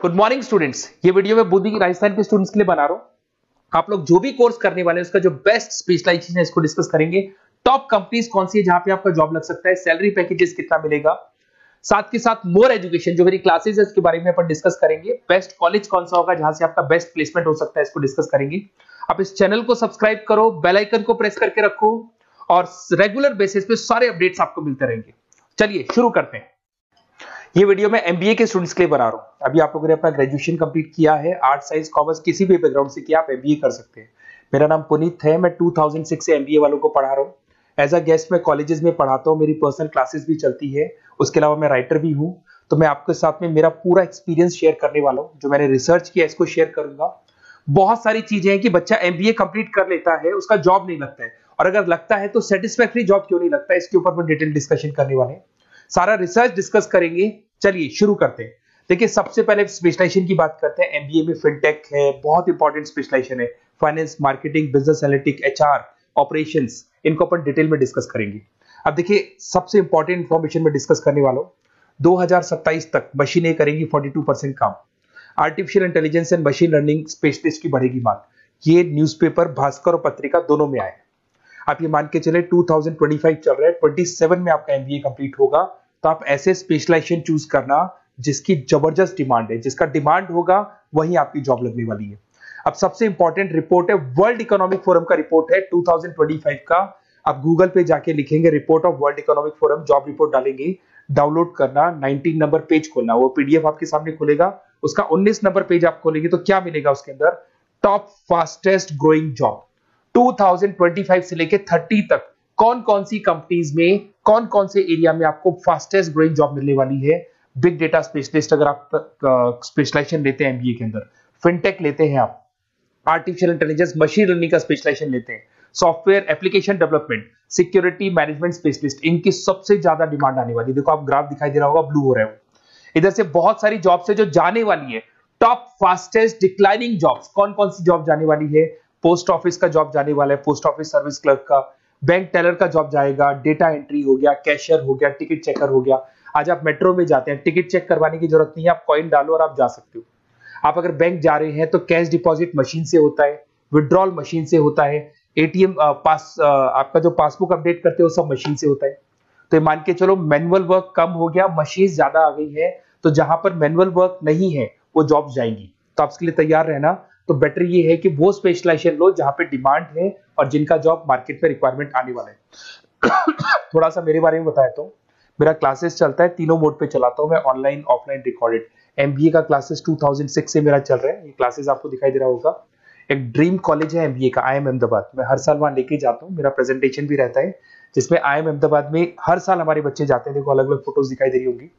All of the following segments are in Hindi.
Good morning students. ये वीडियो मैं बुद्धि की राजस्थान के स्टूडेंट्स के लिए बना रहा हूं। आप लोग जो भी कोर्स करने वाले हैं उसका जो बेस्ट स्पेशलाइजेशन है इसको डिस्कस करेंगे। टॉप कंपनीज कौन सी है जहां पे आपका जॉब लग सकता है, सैलरी पैकेजेस कितना मिलेगा, साथ के साथ मोर एजुकेशन जो मेरी क्लासेस है उसके बारे में अपन डिस्कस करेंगे। बेस्ट कॉलेज कौन सा होगा जहां से आपका बेस्ट प्लेसमेंट हो सकता है इसको डिस्कस करेंगे। आप इस चैनल को सब्सक्राइब करो, बेल आइकन को प्रेस करके रखो और रेगुलर बेसिस पे सारे अपडेट्स आपको मिलते रहेंगे। चलिए शुरू करते हैं। ये वीडियो मैं एमबीए के स्टूडेंट्स के लिए बना रहा हूं। अभी आप लोगों ने अपना ग्रेजुएशन कंप्लीट किया है, आर्ट साइंस कॉमर्स किसी भी बैकग्राउंड से किया आप एमबीए कर सकते हैं। मेरा नाम पुनीत है, मैं 2006 से एमबीए वालों को पढ़ा रहा हूं। एज अ गेस्ट मैं कॉलेजेस में पढ़ाता हूं, मेरी पर्सनल क्लासेस भी चलती है। उसके अलावा मैं राइटर भी हूं। तो मैं आपके साथ में मेरा पूरा एक्सपीरियंस शेयर करने वाला हूं, जो मैंने रिसर्च किया इसको शेयर करूंगा। बहुत सारी चीजें हैं कि बच्चा एमबीए कंप्लीट कर लेता है उसका जॉब नहीं लगता है, और अगर लगता है तो सेटिस्फैक्टरी जॉब क्यों नहीं लगता है, इसके ऊपर मैं डिटेल डिस्कशन करने वाले हैं। सारा रिसर्च डिस्कस करेंगे। चलिए शुरू करते हैं। देखिए सबसे पहले स्पेशलाइजेशन की बात करते हैं। एमबीए में फिनटेक है, बहुत इंपॉर्टेंट स्पेशलाइजेशन है। Finance, marketing, business analytics, HR, operations, इनको अपन डिटेल में डिस्कस करेंगे। अब देखिए सबसे इंपॉर्टेंट इंफॉर्मेशन में डिस्कस करने वाला हूं। 2027 तक मशीनें करेंगी 42% काम। Artificial intelligence and machine learning specialist की बढ़ेगी मांग। ये न्यूज़पेपर भास्कर और पत्रिका दोनों में आए। आप ये मान के चले 2025 चल रहा है, 27 में आपका एमबीए कंप्लीट होगा। तो आप ऐसे स्पेशलाइजेशन चूज करना जिसकी जबरदस्त डिमांड है, जिसका डिमांड होगा वही आपकी जॉब लगने वाली है। अब सबसे इंपॉर्टेंट रिपोर्ट है, वर्ल्ड इकोनॉमिक फोरम का रिपोर्ट है 2025 का। आप गूगल पे जाके लिखेंगे report of world economic forum, job report डालेंगे, डाउनलोड करना, 19 नंबर पेज खोलना, वो पीडीएफ आपके सामने खुलेगा। उसका 19 नंबर पेज आप खोलेंगे तो क्या मिलेगा उसके अंदर, टॉप फास्टेस्ट ग्रोइंग जॉब 2025 से लेके 30 तक कौन कौन सी कंपनीज में, कौन कौन से एरिया में आपको फास्टेस्ट ग्रोइंग जॉब मिलने वाली है। बिग डेटा स्पेशलिस्ट अगर आप स्पेशलाइजेशन लेते हैं एमबीए के अंदर, फिनटेक लेते हैं आप, आर्टिफिशियल इंटेलिजेंस मशीन लर्निंग का स्पेशलाइजेशन लेते हैं, software application development, security management specialist, इनकी सबसे ज्यादा डिमांड आने वाली है। देखो आप ग्राफ दिखाई दे रहा होगा, ब्लू हो रहा है। इधर से बहुत सारी जॉब्स है जो जाने वाली है। टॉप फास्टेस्ट डिक्लाइनिंग जॉब्स, कौन कौन सी जॉब जाने वाली है। पोस्ट ऑफिस का जॉब जाने वाला है, पोस्ट ऑफिस सर्विस क्लर्क का, बैंक टेलर का जॉब जाएगा, डेटा एंट्री हो गया, कैशियर हो गया, टिकट चेकर हो गया। आज आप मेट्रो में जाते हैं, टिकट चेक करवाने की जरूरत नहीं है, आप कॉइन डालो और आप जा सकते हो। आप अगर बैंक जा रहे हैं तो कैश डिपॉजिट मशीन से होता है, विड्रॉल मशीन से होता है, एटीएम आपका जो पासबुक अपडेट करते हो सब मशीन से होता है। तो ये मान के चलो मैनुअल वर्क कम हो गया, मशीन ज्यादा आ गई है। तो जहां पर मैनुअल वर्क नहीं है वो जॉब जाएंगी। तो आप इसके लिए तैयार रहना। तो बेटर ये है कि वो स्पेशलाइजेशन लो जहां पे डिमांड है और जिनका जॉब मार्केट में रिक्वायरमेंट आने वाला है। थोड़ा सा मेरे बारे में बताया तो मेरा क्लासेस चलता है, तीनों मोड पे चलाता हूं मैं, ऑनलाइन, ऑफलाइन, रिकॉर्डेड। एमबीए का क्लासेस 2006 से मेरा चल रहा है। ये क्लासेस आपको दिखाई दे रहा होगा। एक ड्रीम कॉलेज है एमबीए का, IIM अहमदाबाद। मैं हर साल वहां लेके जाता हूँ, मेरा प्रेजेंटेशन भी रहता है जिसमें IIM अहमदाबाद में हर साल हमारे बच्चे जाते हैं। देखो अलग अलग फोटोज दिखाई दे रही होंगी।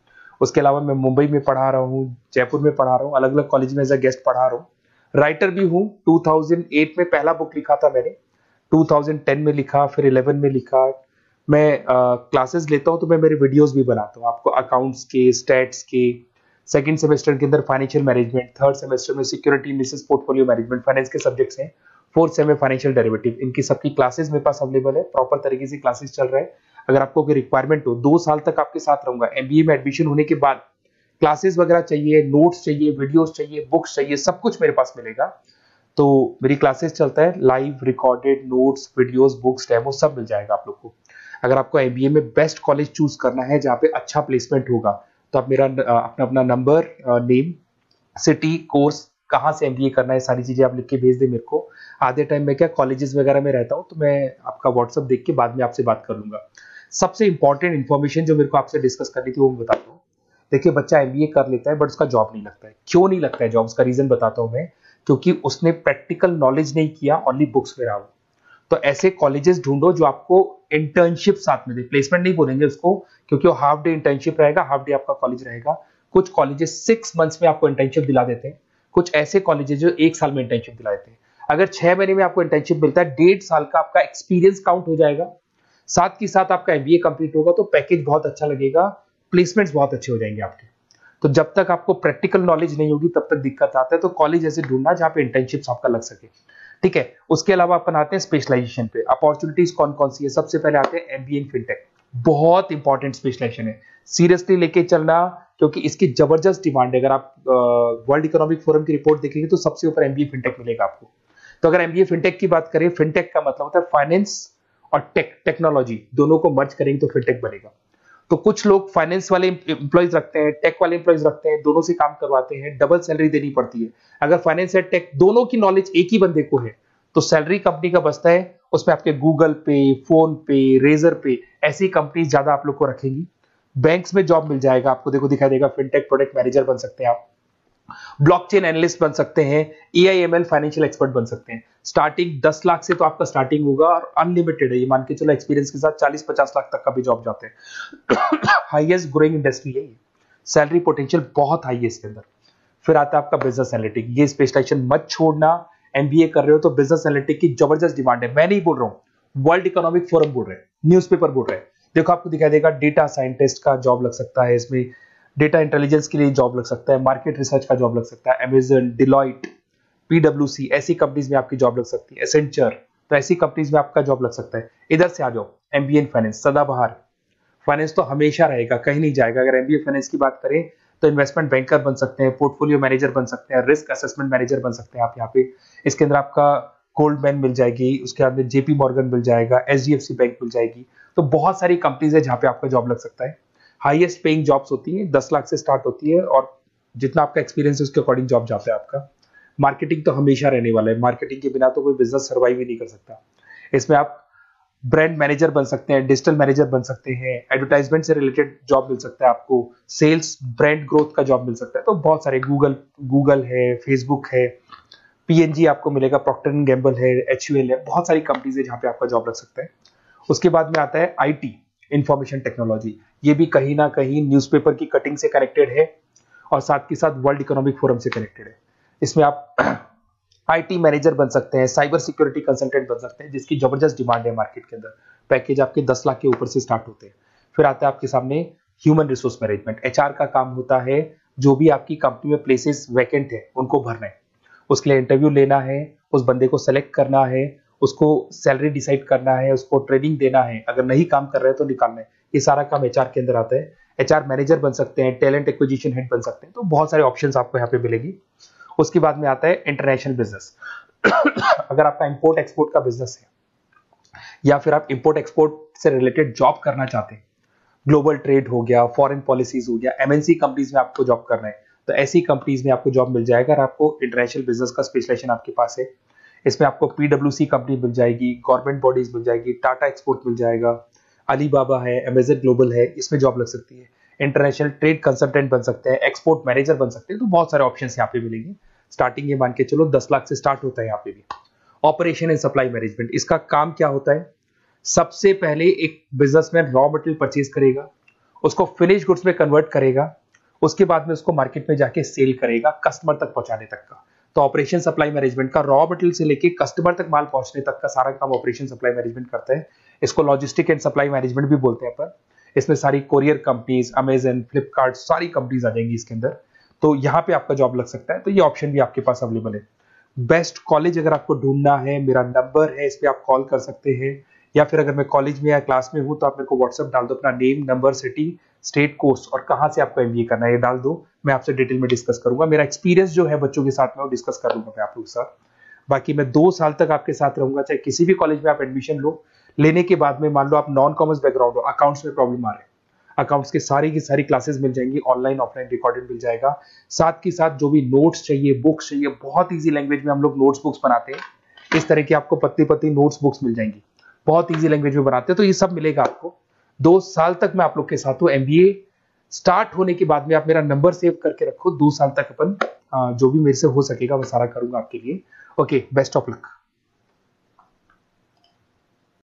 उसके अलावा मैं मुंबई में पढ़ा रहा हूँ, जयपुर में पढ़ा रहा हूँ, अलग अलग कॉलेज में एज अ गेस्ट पढ़ा रहा हूँ। राइटर भी हूँ। 2008 में पहला बुक लिखा था मैंने, 2010 में लिखा, फिर 11 में लिखा। मैं क्लासेस लेता हूँ तो मैं मेरे वीडियोस भी बनाता हूँ आपको, अकाउंट्स के, स्टैट्स के। सेकंड सेमेस्टर के अंदर फाइनेंशियल मैनेजमेंट, थर्ड सेमेस्टर में security analysis, portfolio management, finance के सब्जेक्ट्स हैं। फोर्थ सेम में फाइनेंशियल डेरिवेटिव। इनकी सबकी क्लासेस मेरे पास अवेलेबल है, प्रॉपर तरीके से क्लासेस चल रहा है। अगर आपको कोई रिक्वायरमेंट हो, 2 साल तक आपके साथ रहूंगा। एमबीए में एडमिशन होने के बाद क्लासेस वगैरह चाहिए, नोट्स चाहिए, वीडियोस चाहिए, बुक्स चाहिए, सब कुछ मेरे पास मिलेगा। तो मेरी क्लासेस चलता है, live, recorded, notes, videos, books, demo सब मिल जाएगा आप लोग को। अगर आपको एमबीए में बेस्ट कॉलेज चूज करना है जहाँ पे अच्छा प्लेसमेंट होगा, तो आप मेरा अपना नंबर, नेम, सिटी, कोर्स, कहाँ से एमबीए करना है, सारी चीजें आप लिख के भेज दे मेरे को। आधे टाइम में क्या कॉलेजेस वगैरह में रहता हूँ, तो मैं आपका व्हाट्सएप देख के बाद में आपसे बात कर लूंगा। सबसे इंपॉर्टेंट इन्फॉर्मेशन जो मेरे को आपसे डिस्कस करनी थी वो मैं बताता हूँ। देखिए बच्चा एमबीए कर लेता है बट उसका जॉब नहीं लगता है। क्यों नहीं लगता है जॉब, उसका रीजन बताता हूँ मैं। क्योंकि उसने प्रैक्टिकल नॉलेज नहीं किया, ओनली बुक्स में रहा हो। तो ऐसे कॉलेजेस ढूंढो जो आपको इंटर्नशिप साथ में दे। प्लेसमेंट नहीं बोलेंगे उसको, क्योंकि वो हाफ डे इंटर्नशिप रहेगा, हाफ डे आपका कॉलेज रहेगा। कुछ कॉलेजेस 6 मंथ्स में आपको इंटर्नशिप दिला देते हैं, कुछ ऐसे कॉलेजेस जो 1 साल में इंटर्नशिप दिला देते हैं। अगर 6 महीने में आपको इंटर्नशिप मिलता है, 1.5 साल का आपका एक्सपीरियंस काउंट हो जाएगा। साथ ही साथ आपका एमबीए कंप्लीट होगा तो पैकेज बहुत अच्छा लगेगा, प्लेसमेंट्स बहुत अच्छे हो जाएंगे आपके। तो जब तक आपको प्रैक्टिकल नॉलेज नहीं होगी तब तक दिक्कत आता है। तो कॉलेज ऐसे ढूंढना जहां पे इंटर्नशिप्स आपका लग सके, ठीक है। उसके अलावा अपन आते हैं स्पेशलाइजेशन पे। अपॉर्चुनिटीज कौन कौन सी है, सबसे पहले आते हैं एमबीए इन फिनटेक। बहुत इंपॉर्टेंट स्पेशलाइजेशन है, सीरियसली लेके चलना। क्योंकि इसकी जबरदस्त डिमांड है। अगर आप वर्ल्ड इकोनॉमिक फोरम की रिपोर्ट देखेंगे तो सबसे ऊपर एमबीए फिनटेक मिलेगा आपको। तो अगर एमबीए फिनटेक की बात करें, फिनटेक का मतलब होता है फाइनेंस और टेक्नोलॉजी दोनों को मर्ज करेंगे तो फिनटेक बनेगा। तो कुछ लोग फाइनेंस वाले एम्प्लॉइज रखते हैं, टेक वाले एम्प्लॉइज रखते हैं, दोनों से काम करवाते हैं, डबल सैलरी देनी पड़ती है। अगर फाइनेंस या टेक दोनों की नॉलेज एक ही बंदे को है तो सैलरी कंपनी का बचता है, उसमें आपके गूगल पे, फोन पे, रेजर पे ऐसी कंपनी ज्यादा आप लोग को रखेंगी। बैंक्स में जॉब मिल जाएगा आपको, देखो दिखाई देगा, फिनटेक प्रोडक्ट मैनेजर बन सकते हैं आप, ब्लॉकचेन एनालिस्ट बन सकते हैं, एआईएमएल फाइनेंशियल एक्सपर्ट बन सकते हैं। स्टार्टिंग 10 लाख से तो आपका स्टार्टिंग होगा और अनलिमिटेड है, ये मान के चलो एक्सपीरियंस के साथ 40-50 लाख तक का भी जॉब जाते हैं। हाईएस्ट ग्रोइंग इंडस्ट्री है ये, सैलरी पोटेंशियल बहुत हाई है इसके अंदर। फिर आता है आपका बिजनेस एनालिटिक, ये स्पेशलाइजेशन मत छोड़ना। एमबीए कर रहे हो तो बिजनेस एनालिटिक की जबरदस्त डिमांड है। मैं नहीं बोल रहा हूं, वर्ल्ड इकोनॉमिक फोरम बोल रहे हैं, न्यूज़पेपर बोल रहे हैं। देखो आपको दिखाई देगा, डेटा साइंटिस्ट का जॉब लग सकता है इसमें, डेटा इंटेलिजेंस के लिए जॉब लग सकता है, मार्केट रिसर्च का जॉब लग सकता है, अमेजन, डिलॉइट, पीडब्ल्यूसी ऐसी कंपनीज में आपकी जॉब लग सकती है, एसेंचर, तो ऐसी कंपनीज में आपका जॉब लग सकता है। इधर से आ जाओ, एमबीए इन फाइनेंस सदाबहार, फाइनेंस तो हमेशा रहेगा, कहीं नहीं जाएगा। अगर एमबीए फाइनेंस की बात करें तो इन्वेस्टमेंट बैंकर बन सकते हैं, पोर्टफोलियो मैनेजर बन सकते हैं, रिस्क असेसमेंट मैनेजर बन सकते हैं आप यहाँ पे। इसके अंदर आपका गोल्डमैन मिल जाएगी, उसके बाद में जेपी मॉर्गन मिल जाएगा, एचडीएफसी बैंक मिल जाएगी। तो बहुत सारी कंपनीज है जहां पे आपका जॉब लग सकता है। हाईएस्ट पेइंग जॉब्स होती हैं, 10 लाख से स्टार्ट होती है और जितना आपका एक्सपीरियंस है उसके अकॉर्डिंग जॉब जाता है आपका। मार्केटिंग तो हमेशा रहने वाला है, मार्केटिंग के बिना तो कोई बिजनेस सर्वाइव ही नहीं कर सकता। इसमें आप ब्रांड मैनेजर बन सकते हैं, डिजिटल मैनेजर बन सकते हैं, एडवर्टाइजमेंट से रिलेटेड जॉब मिल सकता है आपको, सेल्स ब्रांड ग्रोथ का जॉब मिल सकता है। तो बहुत सारे गूगल है, फेसबुक है, पीएनजी आपको मिलेगा, प्रॉक्टर एंड गैम्बल है, एचयूएल है, बहुत सारी कंपनीज है जहां पे आपका जॉब लग सकता है। उसके बाद में आता है आईटी, इंफॉर्मेशन टेक्नोलॉजी। ये भी कहीं ना कहीं न्यूज़पेपर की कटिंग से कनेक्टेड है और साथ के साथ वर्ल्ड इकोनॉमिक फोरम से कनेक्टेड है। इसमें आप आईटी मैनेजर बन सकते हैं, साइबर सिक्योरिटी कंसल्टेंट बन सकते हैं, जिसकी जबरदस्त डिमांड है मार्केट के अंदर। पैकेज आपके 10 लाख के ऊपर से स्टार्ट होते हैं। फिर आता है आपके सामने ह्यूमन रिसोर्स मैनेजमेंट, एचआर का काम होता है, जो भी आपकी कंपनी में प्लेसेस वैकेंट है उनको भरना है, उसके लिए इंटरव्यू लेना है, उस बंदे को सेलेक्ट करना है, उसको सैलरी डिसाइड करना है, उसको ट्रेनिंग देना है, अगर नहीं काम कर रहे हैं तो निकालना है। ये सारा काम एचआर के अंदर आता है। एचआर मैनेजर बन सकते हैं, टैलेंट एक्विजिशन हेड बन सकते हैं, तो बहुत सारे ऑप्शंस आपको यहाँ पे मिलेगी। उसके बाद में आता है इंटरनेशनल बिजनेस। अगर आपका इंपोर्ट एक्सपोर्ट का बिजनेस है या फिर आप इंपोर्ट एक्सपोर्ट से रिलेटेड जॉब करना चाहते हैं, ग्लोबल ट्रेड हो गया, फॉरेन पॉलिसीज हो गया, एमएनसी कंपनीज में आपको जॉब करना है, तो ऐसी कंपनीज में आपको जॉब मिल जाएगा। अगर आपको इंटरनेशनल बिजनेस का स्पेशलाइजेशन आपके पास है, इसमें आपको पीडब्ल्यूसी कंपनी मिल जाएगी, गवर्नमेंट बॉडीज मिल जाएगी, टाटा एक्सपोर्ट मिल जाएगा, अलीबाबा है, अमेजन ग्लोबल है, इसमें जॉब लग सकती है। इंटरनेशनल ट्रेड कंसल्टेंट बन सकते हैं, एक्सपोर्ट मैनेजर बन सकते हैं, तो बहुत सारे ऑप्शंस यहाँ पे मिलेंगे। स्टार्टिंग ये मान के चलो 10 लाख से स्टार्ट होता है यहाँ पे भी। ऑपरेशन एंड सप्लाई मैनेजमेंट, इसका काम क्या होता है? सबसे पहले एक बिजनेसमैन रॉ मटेरियल परचेज करेगा, उसको फिनिश गुड्स में कन्वर्ट करेगा, उसके बाद में उसको मार्केट में जाके सेल करेगा कस्टमर तक पहुंचाने तक का। तो ऑपरेशन सप्लाई मैनेजमेंट का रॉ मटेरियल से लेके कस्टमर तक माल पहुंचने तक का सारा काम ऑपरेशन सप्लाई मैनेजमेंट करता है। इसको लॉजिस्टिक एंड सप्लाई मैनेजमेंट भी बोलते हैं अपन। इसमें सारी कोरियर कंपनीज, अमेजन, फ्लिपकार्ट, सारी कंपनीज आ जाएंगी इसके अंदर। तो यहाँ पे आपका जॉब लग सकता है। तो ये ऑप्शन भी आपके पास अवेलेबल है। बेस्ट कॉलेज अगर आपको ढूंढना है, मेरा नंबर है, इस पे आप कॉल कर सकते हैं, या फिर अगर मैं कॉलेज में या क्लास में हूं तो आप मेरे को व्हाट्सएप डाल दो, अपना name, number, city, state, course और कहां से आपको एमबीए करना है ये डाल दो। मैं आपसे डिटेल में डिस्कस करूंगा। मेरा एक्सपीरियंस जो है बच्चों के साथ में वो डिस्कस कर लूंगा मैं आप लोगों के साथ। बाकी मैं 2 साल तक आपके साथ रहूंगा, चाहे किसी भी कॉलेज में आप एडमिशन लो। लेने के बाद में मान लो आप नॉन कॉमर्स बैकग्राउंड हो, अकाउंट्स में प्रॉब्लम आ रहा है, अकाउंट्स की सारी क्लासेस मिल जाएंगी, ऑनलाइन ऑफलाइन रिकॉर्डेड मिल जाएगा। साथ के साथ जो भी नोट्स चाहिए, बुक्स चाहिए, बहुत ईजी लैंग्वेज में हम लोग नोट्स बुक्स बनाते हैं। इस तरह की आपको पत्ती पत्ती नोट्स बुक्स मिल जाएंगी, बहुत ईजी लैंग्वेज में बनाते हैं। तो ये सब मिलेगा आपको। 2 साल तक मैं आप लोग के साथ हूँ। एमबीए स्टार्ट होने के बाद में आप मेरा नंबर सेव करके रखो। 2 साल तक अपन जो भी मेरे से हो सकेगा वो सारा करूंगा आपके लिए। Okay, best of luck.